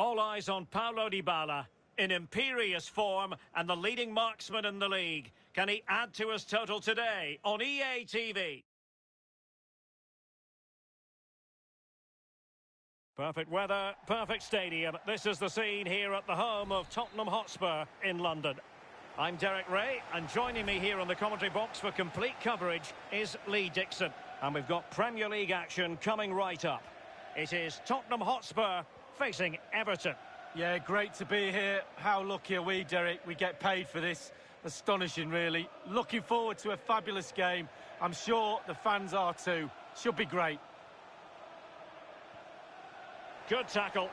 All eyes on Paulo Dybala, in imperious form and the leading marksman in the league. Can he add to his total today on EA TV? Perfect weather, perfect stadium. This is the scene here at the home of Tottenham Hotspur in London. I'm Derek Ray, and joining me here on the commentary box for complete coverage is Lee Dixon. And we've got Premier League action coming right up. It is Tottenham Hotspur facing Everton. Yeah, great to be here. How lucky are we, Derek? We get paid for this. Astonishing, really. Looking forward to a fabulous game. I'm sure the fans are too. Should be great. Good tackle.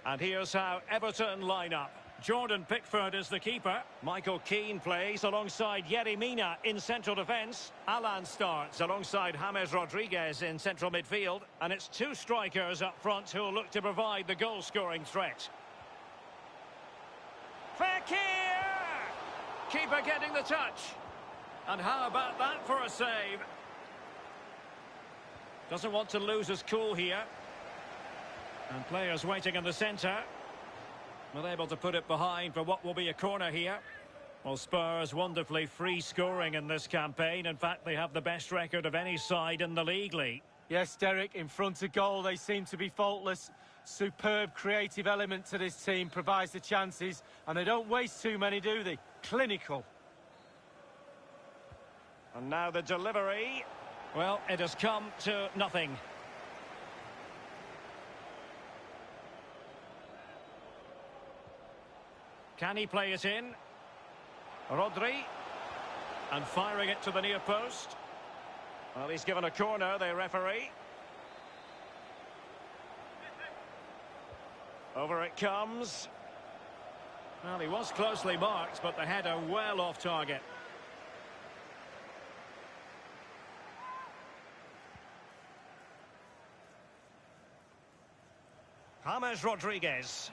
And here's how Everton line up. Jordan Pickford is the keeper. Michael Keane plays alongside Yerry Mina in central defence. Alan starts alongside James Rodriguez in central midfield. And it's two strikers up front who will look to provide the goal-scoring threat. Fekir! Keeper getting the touch. And how about that for a save? Doesn't want to lose his cool here. And players waiting in the centre. Not able to put it behind for what will be a corner here. Well, Spurs wonderfully free scoring in this campaign. In fact, they have the best record of any side in the league. Yes, Derek, in front of goal they seem to be faultless. Superb creative element to this team, provides the chances. And they don't waste too many, do they? Clinical. And now the delivery. Well, it has come to nothing. Can he play it in? Rodri. And firing it to the near post. Well, he's given a corner, the referee. Over it comes. Well, he was closely marked, but the header well off target. James Rodriguez.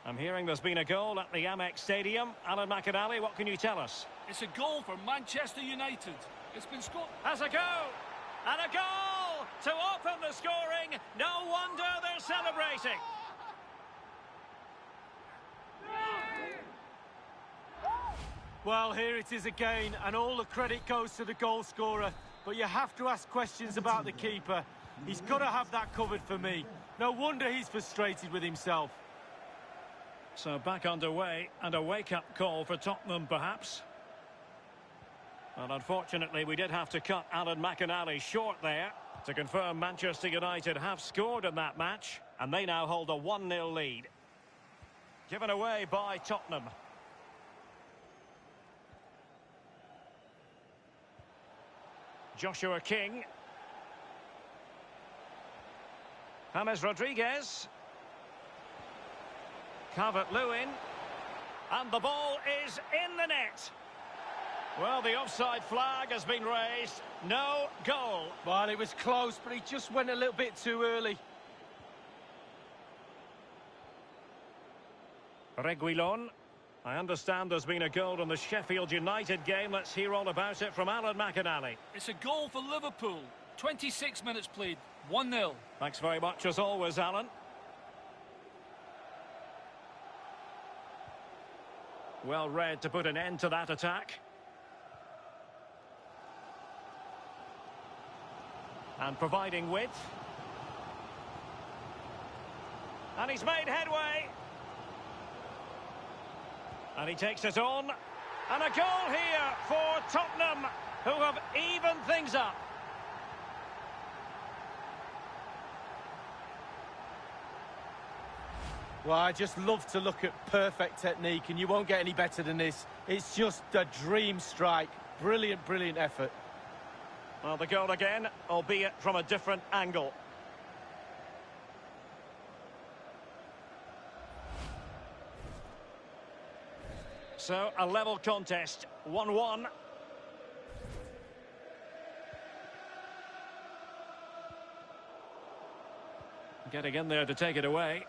I'm hearing there's been a goal at the Amex Stadium. Alan McInally, what can you tell us? It's a goal for Manchester United. It's been scored. Has a go! And a goal to open the scoring. No wonder they're celebrating. Well, here it is again, and all the credit goes to the goal scorer. But you have to ask questions about the keeper. He's got to have that covered for me. No wonder he's frustrated with himself. So back underway, and a wake-up call for Tottenham, perhaps. Well, unfortunately, we did have to cut Alan McInally short there to confirm Manchester United have scored in that match, and they now hold a 1-0 lead. Given away by Tottenham. Joshua King. James Rodriguez. Calvert-Lewin. And the ball is in the net. Well, the offside flag has been raised. No goal. Well, it was close, but he just went a little bit too early. Reguilon. I understand there's been a goal in the Sheffield United game. Let's hear all about it from Alan McInally. It's a goal for Liverpool. 26 minutes played. 1-0. Thanks very much as always, Alan. Well read to put an end to that attack. And providing width. And he's made headway. And he takes it on. And a goal here for Tottenham, who have evened things up. Well, I just love to look at perfect technique, and you won't get any better than this. It's just a dream strike. Brilliant, brilliant effort. Well, the goal again, albeit from a different angle. So, a level contest, 1-1. Getting in there to take it away.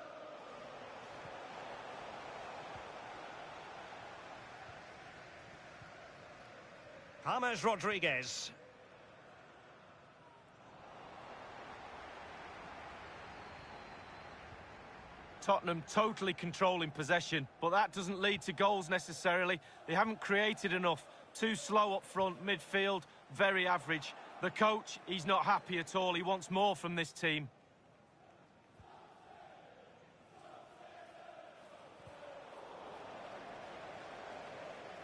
James Rodriguez. Tottenham totally controlling possession, but that doesn't lead to goals necessarily. They haven't created enough. Too slow up front, midfield, very average. The coach, he's not happy at all. He wants more from this team.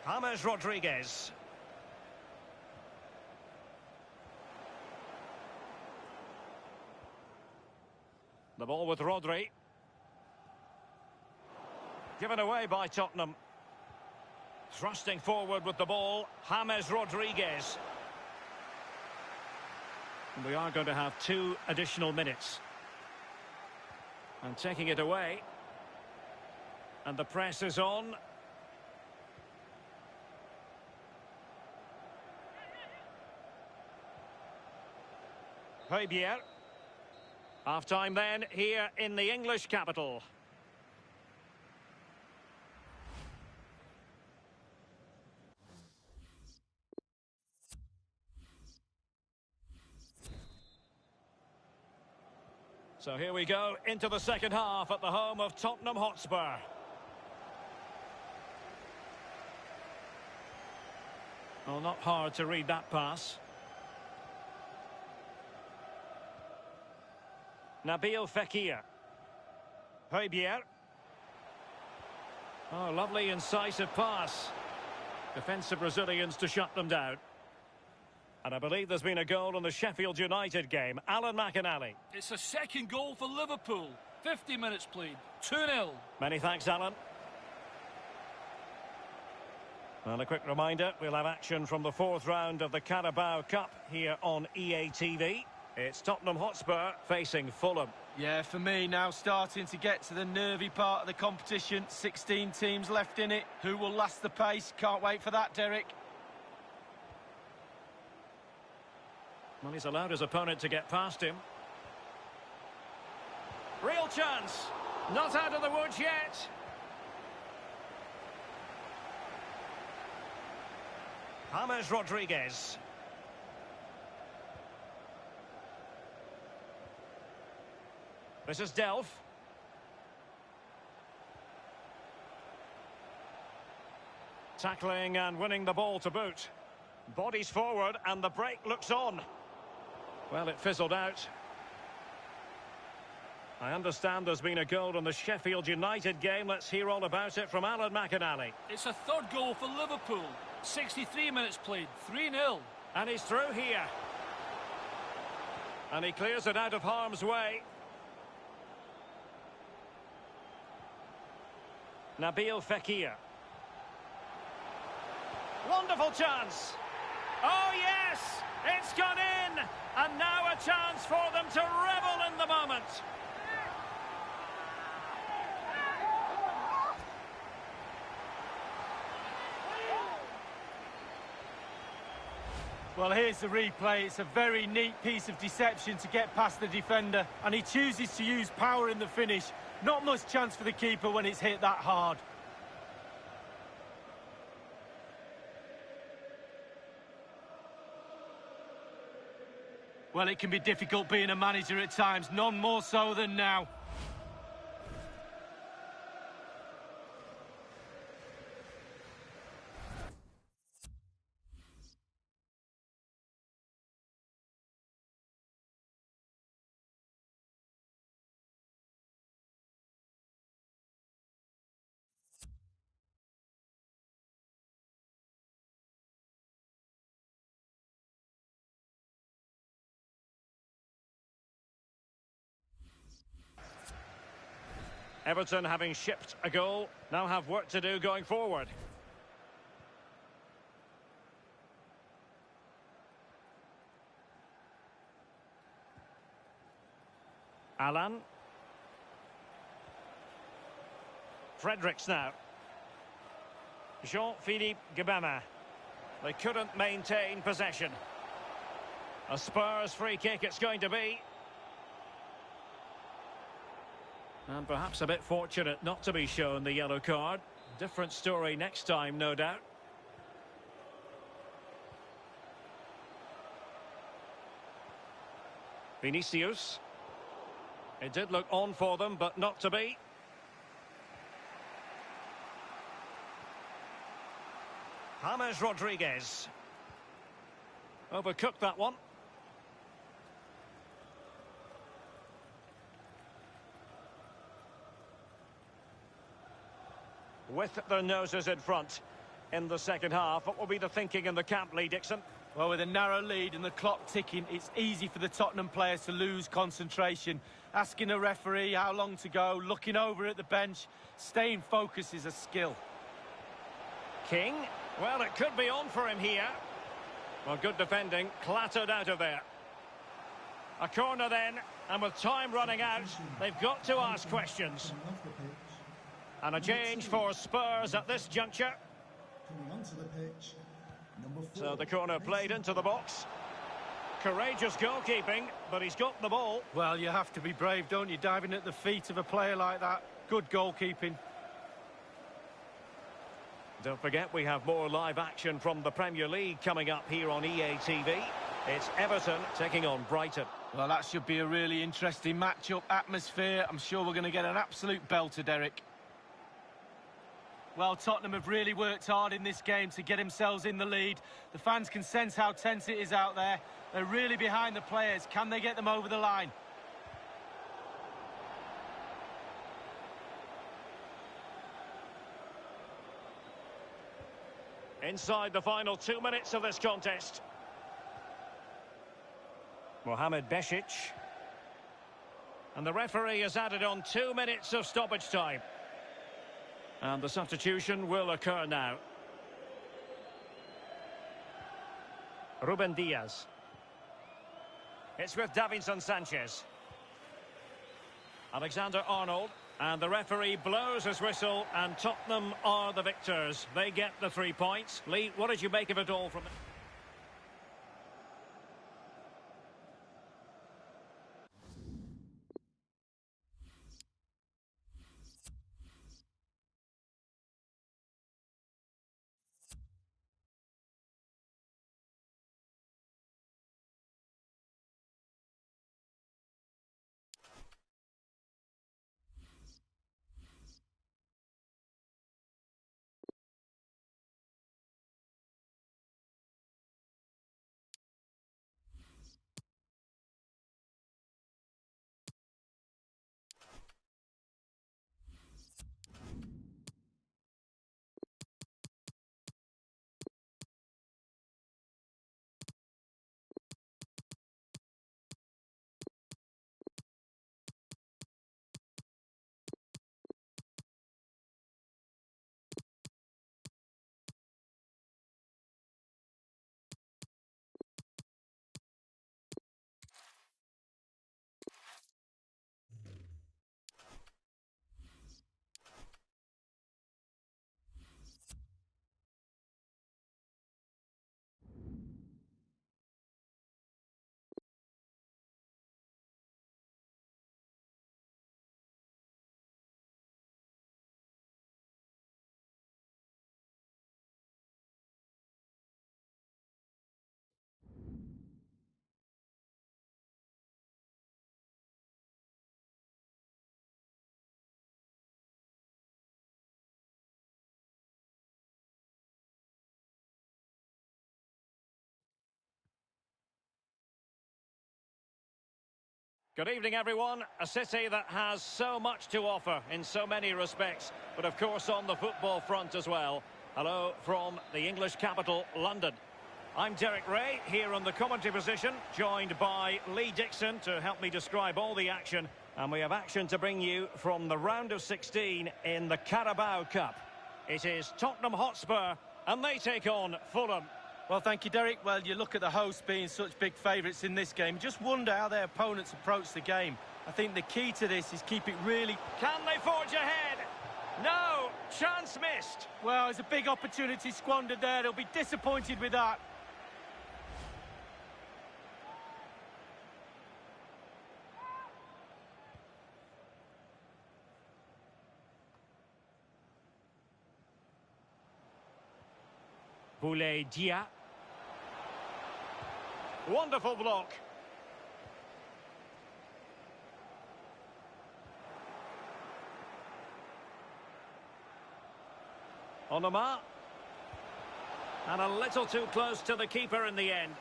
James Rodriguez. The ball with Rodri. Given away by Tottenham. Thrusting forward with the ball, James Rodriguez. We are going to have 2 additional minutes. And taking it away. And the press is on. Højbjerg. Half-time then, here in the English capital. So here we go into the second half at the home of Tottenham Hotspur. Well, not hard to read that pass. Nabil Fekir. Højbjerg. Oh, lovely incisive pass. Defensive Brazilians to shut them down. And I believe there's been a goal in the Sheffield United game. Alan McInally. It's a second goal for Liverpool. 50 minutes played. 2-0. Many thanks, Alan. Well, a quick reminder, we'll have action from the 4th round of the Carabao Cup here on EA TV. It's Tottenham Hotspur facing Fulham. Yeah, for me, now starting to get to the nervy part of the competition. 16 teams left in it. Who will last the pace? Can't wait for that, Derek. Well, he's allowed his opponent to get past him. Real chance. Not out of the woods yet. James Rodriguez. This is Delph. Tackling and winning the ball to boot. Bodies forward and the break looks on. Well, it fizzled out. I understand there's been a goal in the Sheffield United game. Let's hear all about it from Alan McInally. It's a third goal for Liverpool. 63 minutes played. 3-0. And he's through here. And he clears it out of harm's way. Nabil Fekir. Wonderful chance. Oh, yes! It's gone in! And now a chance for them to revel in the moment. Well, here's the replay. It's a very neat piece of deception to get past the defender, and he chooses to use power in the finish. Not much chance for the keeper when it's hit that hard. Well, it can be difficult being a manager at times, none more so than now. Everton, having shipped a goal, now have work to do going forward. Alan. Fredericks now. Jean-Philippe Gabama. They couldn't maintain possession. A Spurs free kick it's going to be. And perhaps a bit fortunate not to be shown the yellow card. Different story next time, no doubt. Vinicius. It did look on for them, but not to be. James Rodriguez. Overcooked that one. With their noses in front in the second half. What will be the thinking in the camp, Lee Dixon? Well, with a narrow lead and the clock ticking, it's easy for the Tottenham players to lose concentration. Asking a referee how long to go, looking over at the bench, staying focused is a skill. King, well, it could be on for him here. Well, good defending, clattered out of there. A corner then, and with time running out, they've got to ask questions. And a change for Spurs at this juncture. Coming onto the pitch, number 4. So the corner played into the box. Courageous goalkeeping, but he's got the ball. Well, you have to be brave, don't you, diving at the feet of a player like that. Good goalkeeping. Don't forget, we have more live action from the Premier League coming up here on EA TV. It's Everton taking on Brighton. Well, that should be a really interesting matchup, atmosphere. I'm sure we're going to get an absolute belter, Derek. Well, Tottenham have really worked hard in this game to get themselves in the lead. The fans can sense how tense it is out there. They're really behind the players. Can they get them over the line? Inside the final 2 minutes of this contest. Mohamed Besic. And the referee has added on 2 minutes of stoppage time. And the substitution will occur now. Ruben Diaz. It's with Davinson Sanchez. Alexander-Arnold. And the referee blows his whistle, and Tottenham are the victors. They get the 3 points. Lee, what did you make of it all from it? Good evening, everyone. A city that has so much to offer in so many respects, but of course on the football front as well. Hello from the English capital, London. I'm Derek Ray, here on the commentary position, joined by Lee Dixon to help me describe all the action. And we have action to bring you from the round of 16 in the Carabao Cup. It is Tottenham Hotspur, and they take on Fulham. Well, thank you, Derek. Well, you look at the hosts being such big favourites in this game. Just wonder how their opponents approach the game. I think the key to this is keep it really... Can they forge ahead? No! Chance missed! Well, it's a big opportunity squandered there. They'll be disappointed with that. Boulaye Dia. Wonderful block. Onoma. And a little too close to the keeper in the end.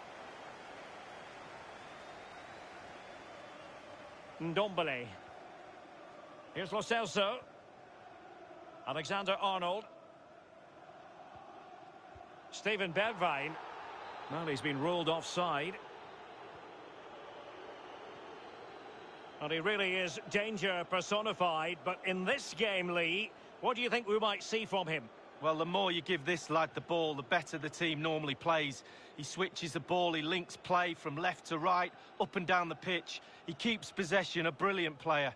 Ndombele. Here's Lo Celso. Alexander-Arnold. Steven Bergwijn. Well, he's been ruled offside. And he really is danger personified. But in this game, Lee, what do you think we might see from him? Well, the more you give this lad the ball, the better the team normally plays. He switches the ball, he links play from left to right, up and down the pitch. He keeps possession, a brilliant player.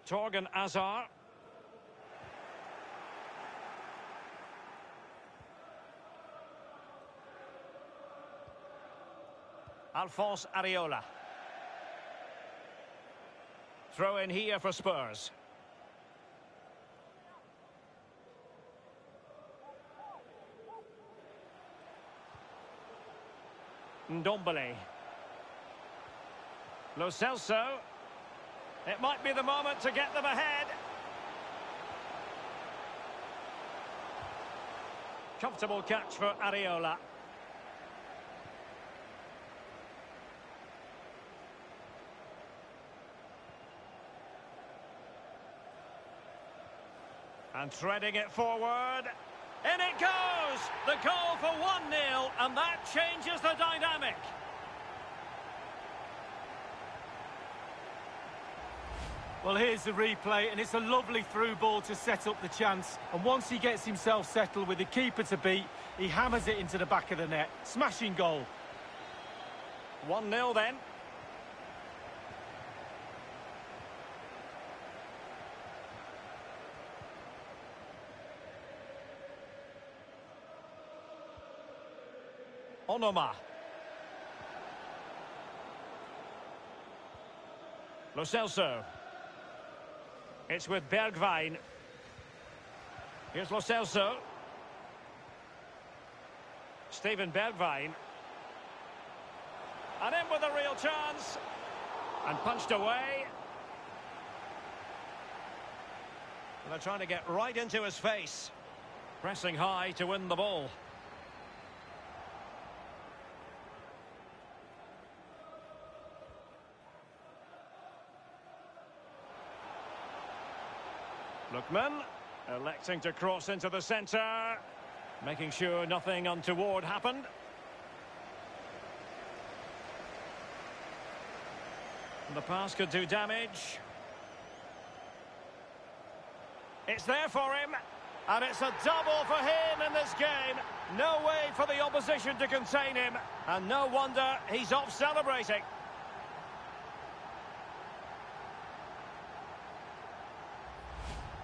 Torgan Hazard. Alphonse Areola. Throw in here for Spurs. Ndombele. Lo Celso. It might be the moment to get them ahead. Comfortable catch for Areola. And threading it forward. In it goes! The goal for 1-0, and that changes the dynamic. Well, here's the replay, and it's a lovely through ball to set up the chance. And once he gets himself settled with the keeper to beat, he hammers it into the back of the net. Smashing goal. 1-0 then. Onoma. Lo Celso. It's with Bergwijn. Here's Lo Celso. Steven Bergwijn. And in with a real chance. And punched away. And they're trying to get right into his face. Pressing high to win the ball. Lookman, electing to cross into the centre, making sure nothing untoward happened. And the pass could do damage. It's there for him, and it's a double for him in this game. No way for the opposition to contain him, and no wonder he's off celebrating.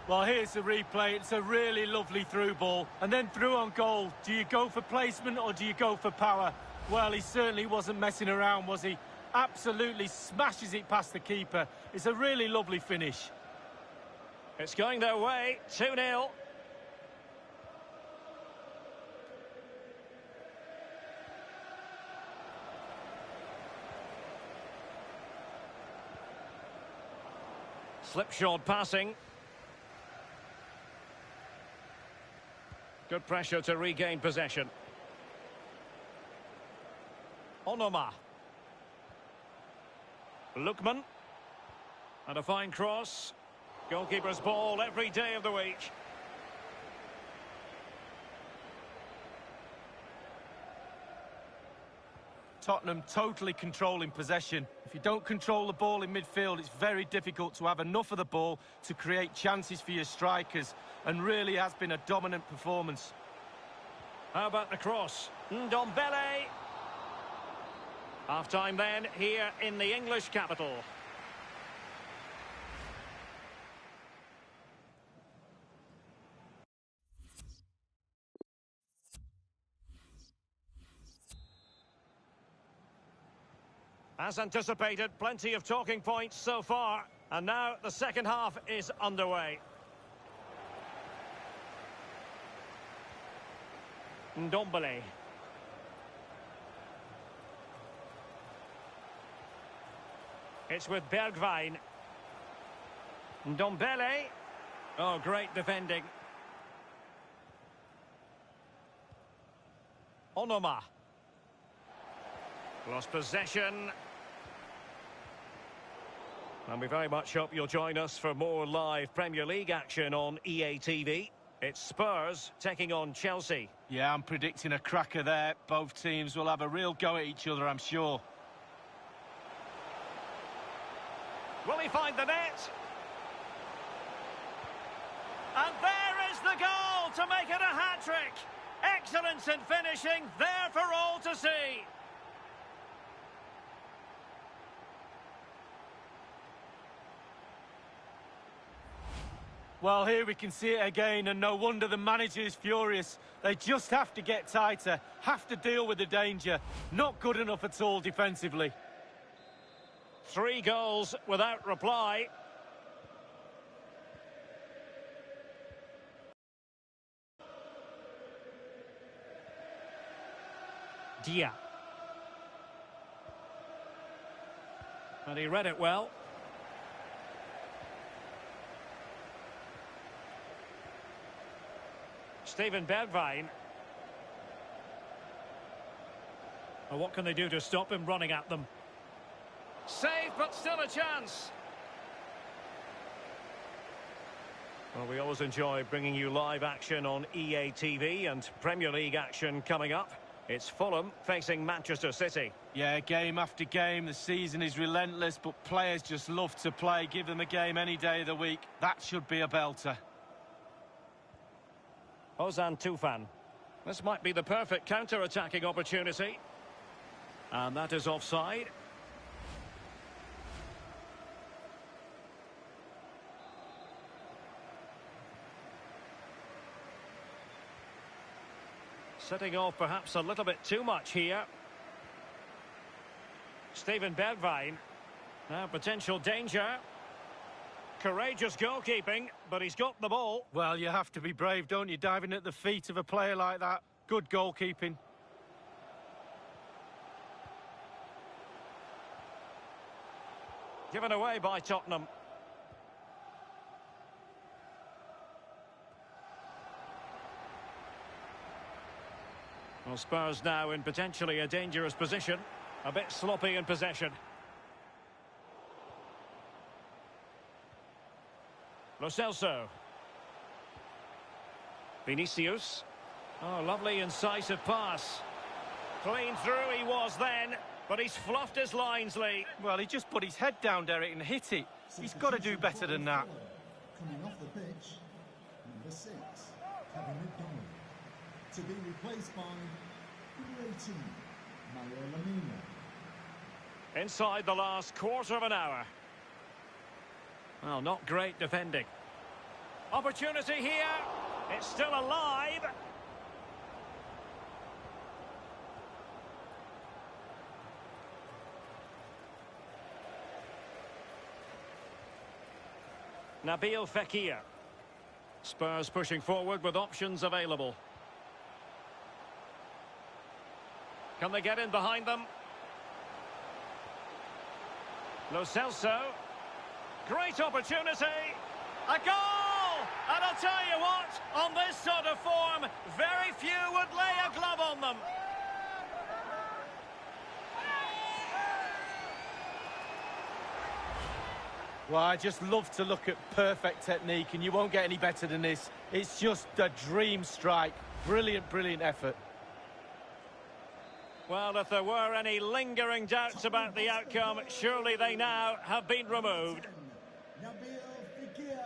Well, here's the replay. It's a really lovely through ball. And then through on goal. Do you go for placement or do you go for power? Well, he certainly wasn't messing around, was he? Absolutely smashes it past the keeper. It's a really lovely finish. It's going their way, 2-0. Slipshod passing. Good pressure to regain possession. Onoma. Lookman. And a fine cross. Goalkeeper's ball every day of the week. Tottenham totally controlling possession. If you don't control the ball in midfield, it's very difficult to have enough of the ball to create chances for your strikers, and really has been a dominant performance. How about the cross? Ndombele. Half-time then, here in the English capital. As anticipated, plenty of talking points so far. And now the second half is underway. Ndombele. It's with Bergwijn. Ndombele. Oh, great defending. Onoma. Lost possession. And we very much hope you'll join us for more live Premier League action on EA TV. It's Spurs taking on Chelsea. Yeah, I'm predicting a cracker there. Both teams will have a real go at each other, I'm sure. Will he find the net? And there is the goal to make it a hat-trick. Excellence in finishing, there for all to see. Well, here we can see it again, and no wonder the manager is furious. They just have to get tighter, have to deal with the danger. Not good enough at all defensively. 3 goals without reply. Dia. And he read it well. Steven Bergwijn. Well, what can they do to stop him running at them? Save, but still a chance. Well, we always enjoy bringing you live action on EA TV and Premier League action coming up. It's Fulham facing Manchester City. Yeah, game after game, the season is relentless, but players just love to play. Give them a game any day of the week. That should be a belter. Ozan Tufan. This might be the perfect counter-attacking opportunity. And that is offside. Setting off perhaps a little bit too much here. Steven Bergwijn. Now potential danger. Courageous goalkeeping, but he's got the ball. Well, you have to be brave, don't you, diving at the feet of a player like that. Good goalkeeping. Given away by Tottenham. Well, Spurs now in potentially a dangerous position. A bit sloppy in possession. Lo Celso. Vinicius. Oh, lovely incisive pass. Clean through he was then, but he's fluffed his lines, Lee. Well, he just put his head down, Derek, and hit it. He's got to do better than that. Coming off the pitch, number 6, Kevin McDonald. To be replaced by number 18, Mario Lamina. Inside the last quarter of an hour. Well, not great defending. Opportunity here. It's still alive. Nabil Fekir. Spurs pushing forward with options available. Can they get in behind them? Lo Celso. Great opportunity. A goal! And I'll tell you what, on this sort of form, very few would lay a glove on them. Well, I just love to look at perfect technique, and you won't get any better than this. It's just a dream strike. Brilliant, brilliant effort. Well, if there were any lingering doubts about the outcome, surely they now have been removed. Nabil Fekir.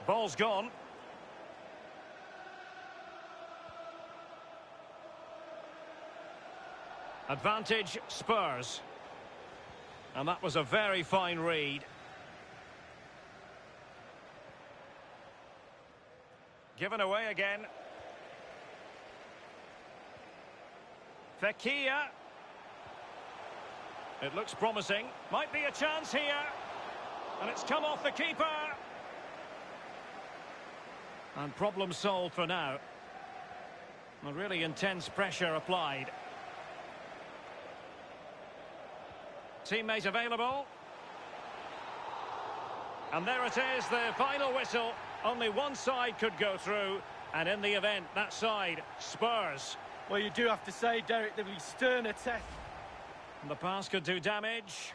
Ball's gone. Advantage Spurs. And that was a very fine read. Given away again. Fekir. It looks promising. Might be a chance here. And it's come off the keeper. And problem solved for now. A really intense pressure applied. Teammate available. And there it is, the final whistle. Only one side could go through. And in the event, that side, Spurs. Well, you do have to say, Derek, there'll be sterner test. The pass could do damage.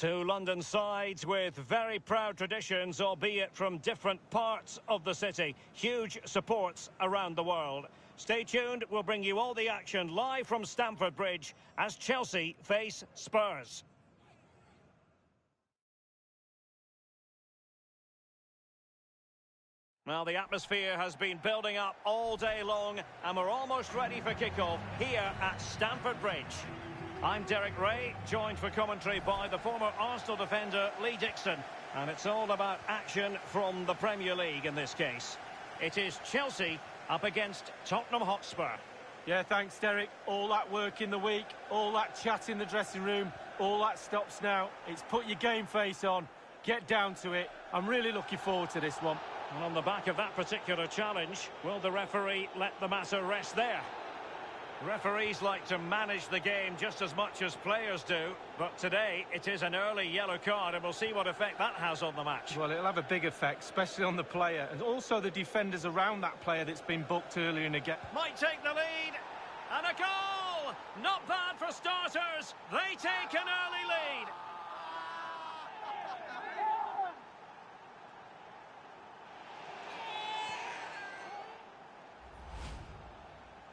Two London sides with very proud traditions, albeit from different parts of the city. Huge supports around the world. Stay tuned, we'll bring you all the action live from Stamford Bridge as Chelsea face Spurs. Well, the atmosphere has been building up all day long, and we're almost ready for kickoff here at Stamford Bridge. I'm Derek Ray, joined for commentary by the former Arsenal defender Lee Dixon. And it's all about action from the Premier League in this case. It is Chelsea up against Tottenham Hotspur. Yeah, thanks, Derek. All that work in the week, all that chat in the dressing room, all that stops now. It's put your game face on, get down to it. I'm really looking forward to this one. And on the back of that particular challenge, will the referee let the matter rest there? Referees like to manage the game just as much as players do, but today it is an early yellow card, and we'll see what effect that has on the match. Well, it'll have a big effect, especially on the player, and also the defenders around that player that's been booked earlier in the game. Might take the lead, and a goal! Not bad for starters, they take an early lead.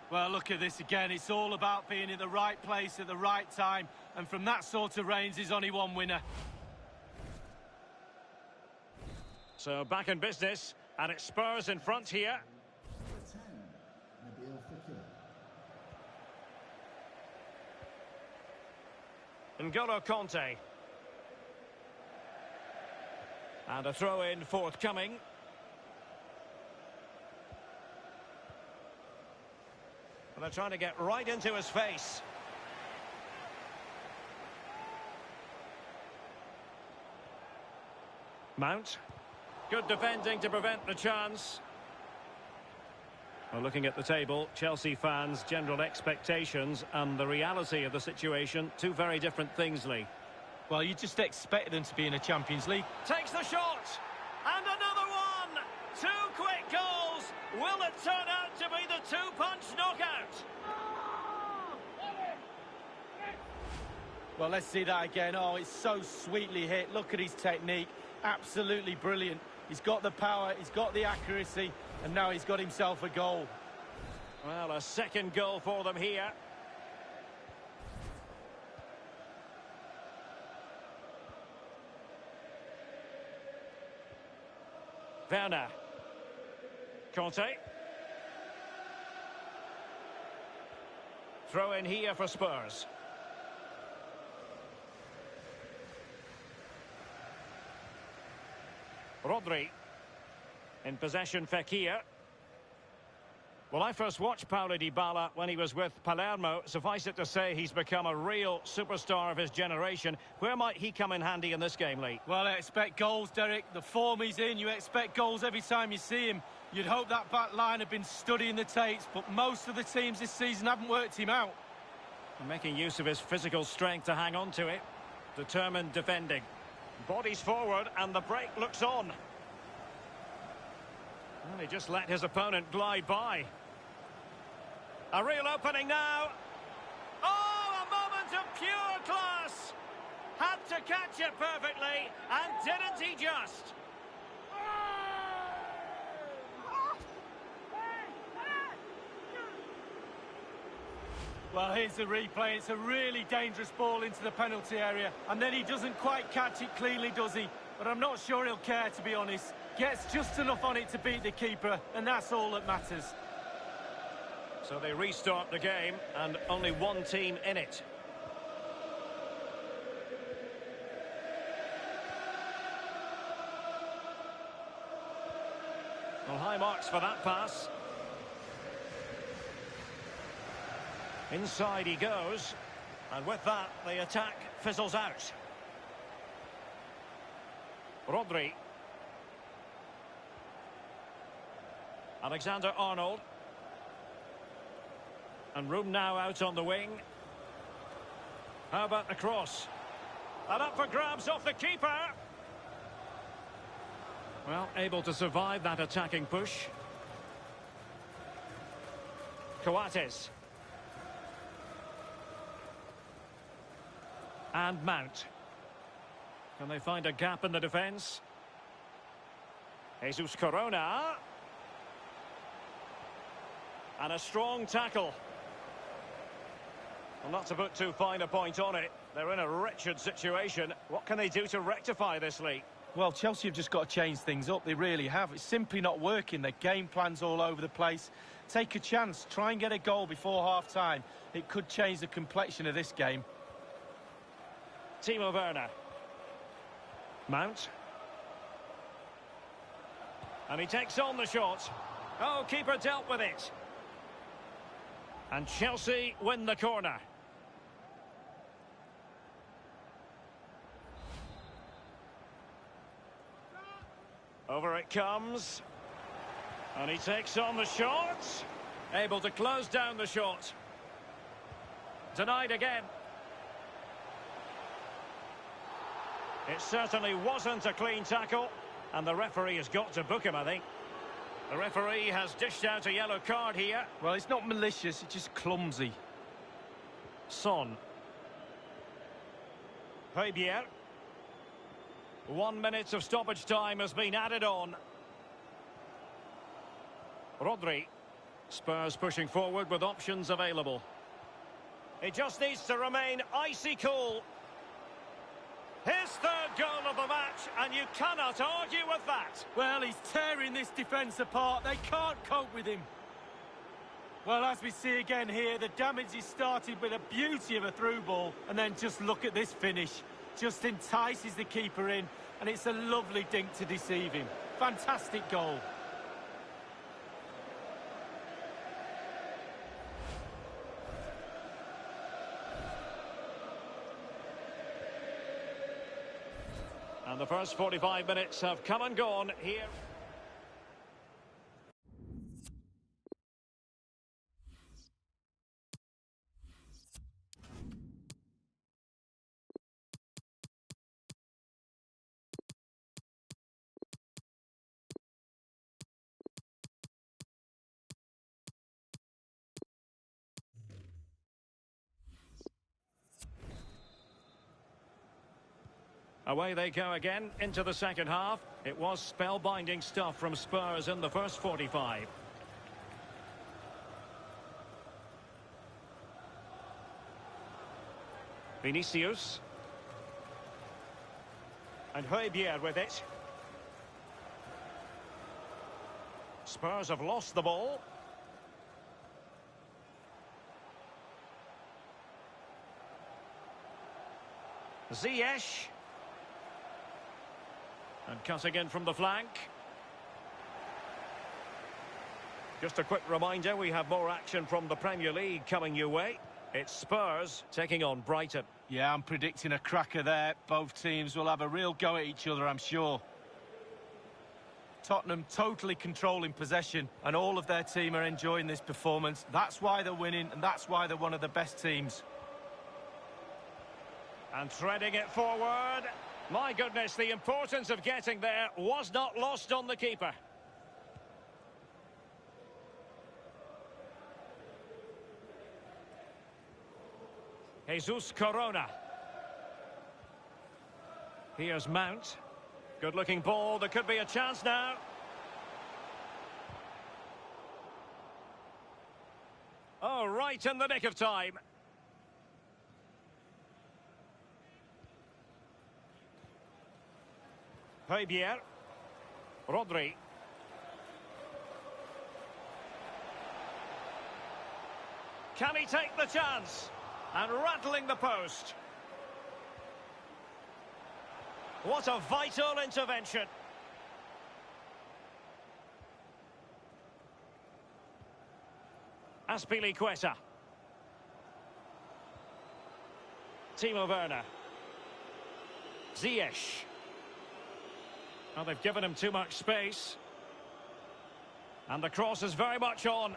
Well, look at this again. It's all about being in the right place at the right time. And from that sort of range, there's only one winner. So back in business, and it's Spurs in front here. N'Golo Conte. And a throw-in forthcoming. And they're trying to get right into his face. Mount. Good defending to prevent the chance. Well, looking at the table, Chelsea fans' general expectations and the reality of the situation, two very different things, Lee. Well, you just expect them to be in a Champions League. Takes the shot! And another one! Two quick goals! Will it turn out to be the two-punch knockout? Well, let's see that again. Oh, it's so sweetly hit. Look at his technique. Absolutely brilliant. He's got the power, he's got the accuracy, and now he's got himself a goal. Well, a second goal for them here. Werner. Conte. Throw in here for Spurs. Rodri. In possession, Fekir. Well, I first watched Paulo Dybala when he was with Palermo. Suffice it to say, he's become a real superstar of his generation. Where might he come in handy in this game, Lee? Well, I expect goals, Derek. The form he's in, you expect goals every time you see him. You'd hope that back line had been studying the tapes, but most of the teams this season haven't worked him out. Making use of his physical strength to hang on to it. Determined defending. Bodies forward and the break looks on. Well, he just let his opponent glide by. A real opening now. Oh, a moment of pure class. Had to catch it perfectly, and didn't he just? Well, here's the replay. It's a really dangerous ball into the penalty area, and then he doesn't quite catch it cleanly, does he? But I'm not sure he'll care, to be honest. Gets just enough on it to beat the keeper, and that's all that matters. So they restart the game, and only one team in it. Well, high marks for that pass. Inside he goes, and with that, the attack fizzles out. Rodri. Alexander-Arnold. And room now out on the wing. How about the cross? And up for grabs off the keeper. Well, able to survive that attacking push. Coates. And Mount. Can they find a gap in the defence? Jesus Corona. And a strong tackle. Well, not to put too fine a point on it, they're in a wretched situation. What can they do to rectify this, Lee? Well, Chelsea have just got to change things up. They really have. It's simply not working. Their game plan's all over the place. Take a chance. Try and get a goal before half-time. It could change the complexion of this game. Timo Werner. Mount. And he takes on the shot. Oh, keeper dealt with it. And Chelsea win the corner. Over it comes. And he takes on the shot. Able to close down the shot. Denied again. It certainly wasn't a clean tackle. And the referee has got to book him, I think. The referee has dished out a yellow card here. Well, it's not malicious, it's just clumsy. Son. Højbjerg. 1 minute of stoppage time has been added on. Rodri. Spurs pushing forward with options available. He just needs to remain icy cool. His third goal of the match, and you cannot argue with that. Well, he's tearing this defence apart. They can't cope with him. Well, as we see again here, the damage is started with a beauty of a through ball. And then just look at this finish. Just entices the keeper in, and it's a lovely dink to deceive him. Fantastic goal. And the first 45 minutes have come and gone here. Away they go again into the second half. It was spellbinding stuff from Spurs in the first 45. Vinicius. And Højbjerg with it. Spurs have lost the ball. Ziyech. And cutting in from the flank. Just a quick reminder, we have more action from the Premier League coming your way. It's Spurs taking on Brighton. Yeah, I'm predicting a cracker there. Both teams will have a real go at each other, I'm sure. Tottenham totally controlling possession, and all of their team are enjoying this performance. That's why they're winning, and that's why they're one of the best teams. And threading it forward. My goodness, the importance of getting there was not lost on the keeper. Jesus Corona. Here's Mount. Good-looking ball. There could be a chance now. Oh, right in the nick of time. Højbjerg. Rodri. Can he take the chance? And rattling the post. What a vital intervention. Azpilicueta. Timo Werner. Ziyech. Well, they've given him too much space. And the cross is very much on.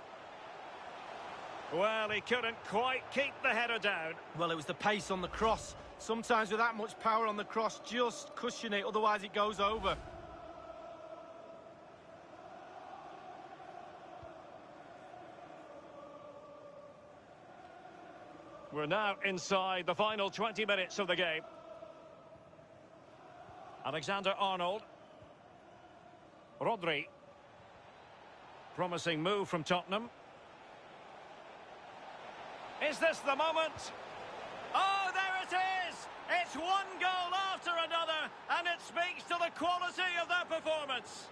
Well, he couldn't quite keep the header down. Well, it was the pace on the cross. Sometimes with that much power on the cross, just cushion it, otherwise it goes over. We're now inside the final 20 minutes of the game. Alexander-Arnold. Rodri. Promising move from Tottenham. Is this the moment? Oh, there it is! It's one goal after another, and it speaks to the quality of their performance.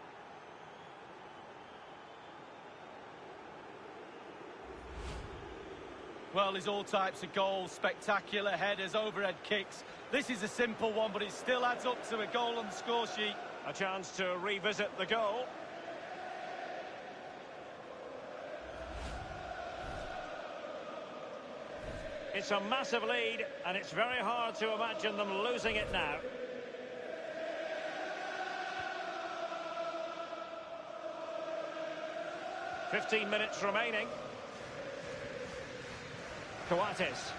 Well, there's all types of goals, spectacular headers, overhead kicks. This is a simple one, but it still adds up to a goal on the score sheet. A chance to revisit the goal. It's a massive lead, and it's very hard to imagine them losing it now. "15 minutes remaining. Coates.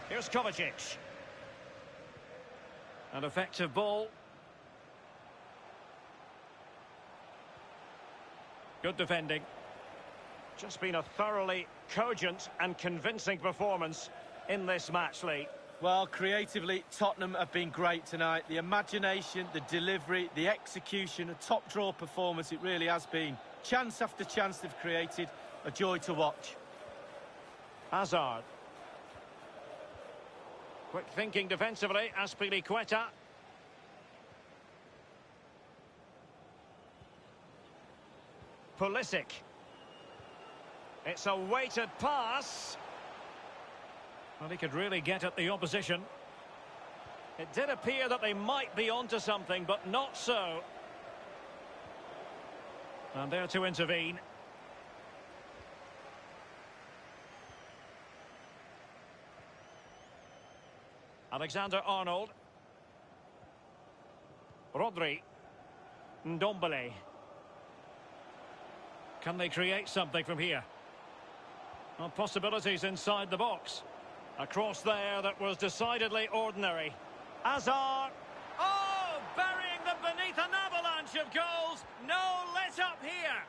Here's Kovacic. An effective ball. Good defending. Just been a thoroughly cogent and convincing performance in this match, Lee. Well, creatively, Tottenham have been great tonight. The imagination, the delivery, the execution, a top-draw performance it really has been. Chance after chance they've created, a joy to watch. Hazard. Quick thinking defensively, Azpilicueta. Pulisic. It's a weighted pass. Well, he could really get at the opposition. It did appear that they might be onto something, but not so. And there to intervene. Alexander-Arnold. Rodri. Ndombele. Can they create something from here? Well, possibilities inside the box. A cross there that was decidedly ordinary. Hazard. Oh, burying them beneath an avalanche of goals. No let up here.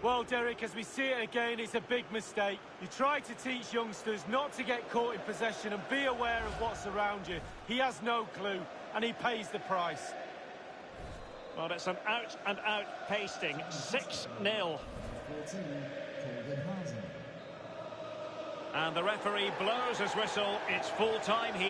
Well, Derek, as we see it again, it's a big mistake. You try to teach youngsters not to get caught in possession and be aware of what's around you. He has no clue, and he pays the price. Well, it's an out-and-out pasting. 6-0. 14, And the referee blows his whistle. It's full time here.